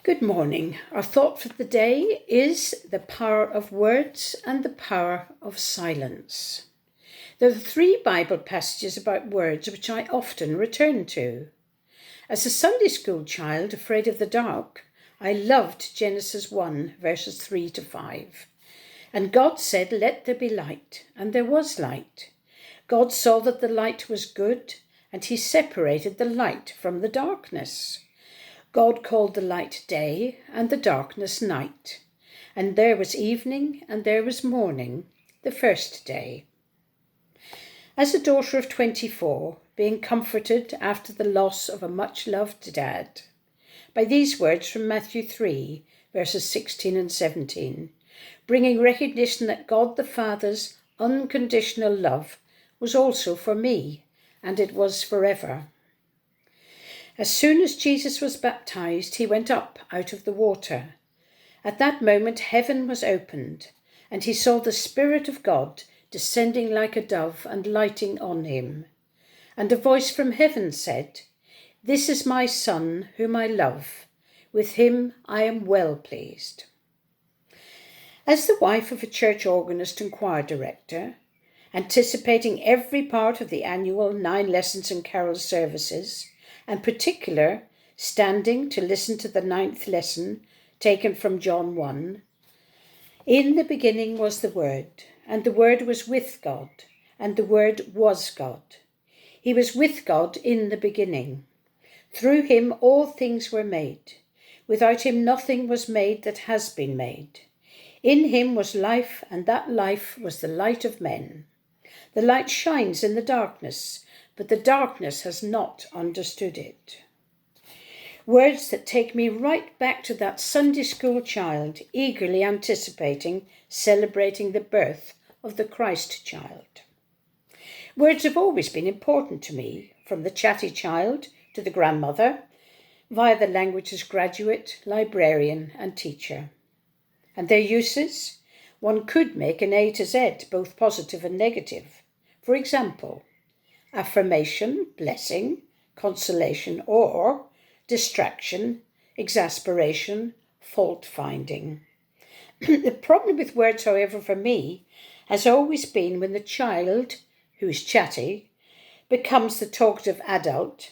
Good morning. Our thought for the day is the power of words and the power of silence. There are three Bible passages about words which I often return to. As a Sunday school child afraid of the dark, I loved Genesis 1 verses 3 to 5. And God said, "Let there be light," and there was light. God saw that the light was good, and he separated the light from the darkness. God called the light day, and the darkness night. And there was evening, and there was morning, the first day. As a daughter of 24, being comforted after the loss of a much-loved dad, by these words from Matthew 3, verses 16 and 17, bringing recognition that God the Father's unconditional love was also for me, and it was forever. As soon as Jesus was baptized, he went up out of the water. At that moment, heaven was opened, and he saw the Spirit of God descending like a dove and lighting on him. And a voice from heaven said, "This is my Son, whom I love. With him I am well pleased." As the wife of a church organist and choir director, anticipating every part of the annual 9 lessons and carol services, and particular standing to listen to the 9th lesson taken from John 1. In the beginning was the Word, and the Word was with God, and the Word was God. He was with God in the beginning. Through him all things were made. Without him nothing was made that has been made. In him was life, and that life was the light of men. The light shines in the darkness, but the darkness has not understood it. Words that take me right back to that Sunday school child, eagerly anticipating, celebrating the birth of the Christ child. Words have always been important to me, from the chatty child to the grandmother, via the languages graduate, librarian and teacher. And their uses? One could make an A to Z, both positive and negative. For example, affirmation, blessing, consolation, or distraction, exasperation, fault-finding. The problem with words, however, for me, has always been when the child, who's chatty, becomes the talkative adult,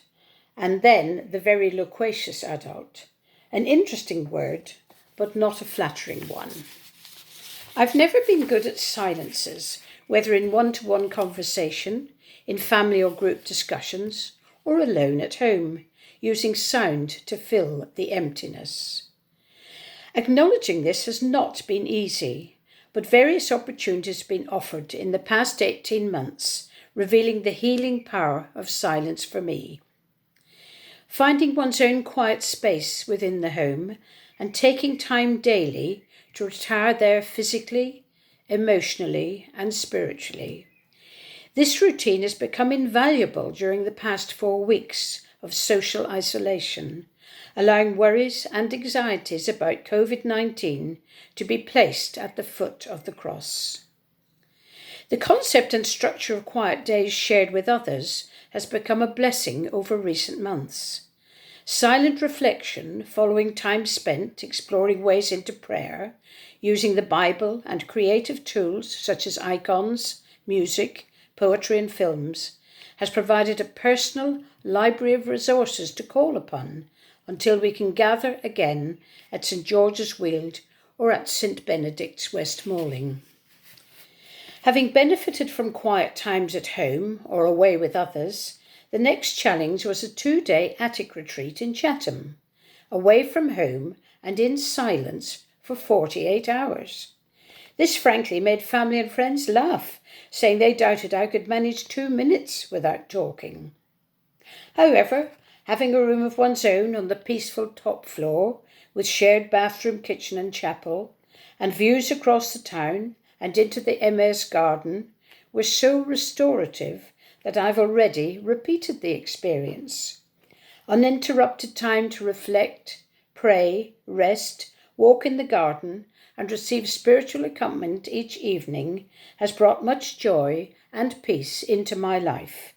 and then the very loquacious adult. An interesting word, but not a flattering one. I've never been good at silences, whether in one-to-one conversation, in family or group discussions, or alone at home, using sound to fill the emptiness. Acknowledging this has not been easy, but various opportunities have been offered in the past 18 months, revealing the healing power of silence for me. Finding one's own quiet space within the home and taking time daily to retire there physically, emotionally, and spiritually. This routine has become invaluable during the past 4 weeks of social isolation, allowing worries and anxieties about COVID-19 to be placed at the foot of the cross. The concept and structure of quiet days shared with others has become a blessing over recent months. Silent reflection following time spent exploring ways into prayer, using the Bible and creative tools such as icons, music, poetry and films, has provided a personal library of resources to call upon until we can gather again at St George's Weald or at St Benedict's West Malling. Having benefited from quiet times at home or away with others, the next challenge was a 2-day attic retreat in Chatham, away from home and in silence for 48 hours. This frankly made family and friends laugh, saying they doubted I could manage 2 minutes without talking. However, having a room of one's own on the peaceful top floor, with shared bathroom, kitchen and chapel, and views across the town and into the Emmaus garden, was so restorative that I've already repeated the experience. Uninterrupted time to reflect, pray, rest, walk in the garden, and receive spiritual accompaniment each evening has brought much joy and peace into my life,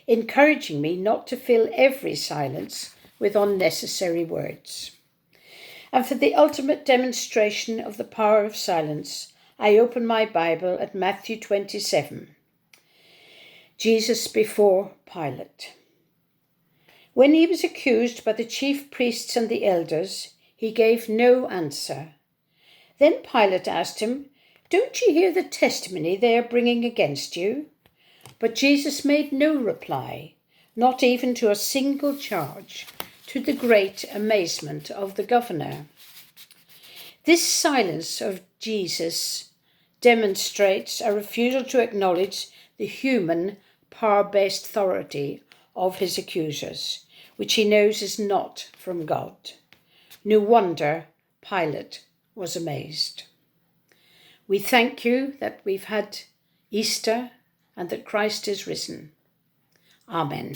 encouraging me not to fill every silence with unnecessary words. And for the ultimate demonstration of the power of silence, I open my Bible at Matthew 27. Jesus before Pilate. When he was accused by the chief priests and the elders, he gave no answer. Then Pilate asked him, "Don't you hear the testimony they are bringing against you?" But Jesus made no reply, not even to a single charge, to the great amazement of the governor. This silence of Jesus demonstrates a refusal to acknowledge the human, power-based authority of his accusers, which he knows is not from God. No wonder Pilate was amazed. We thank you that we've had Easter and that Christ is risen. Amen.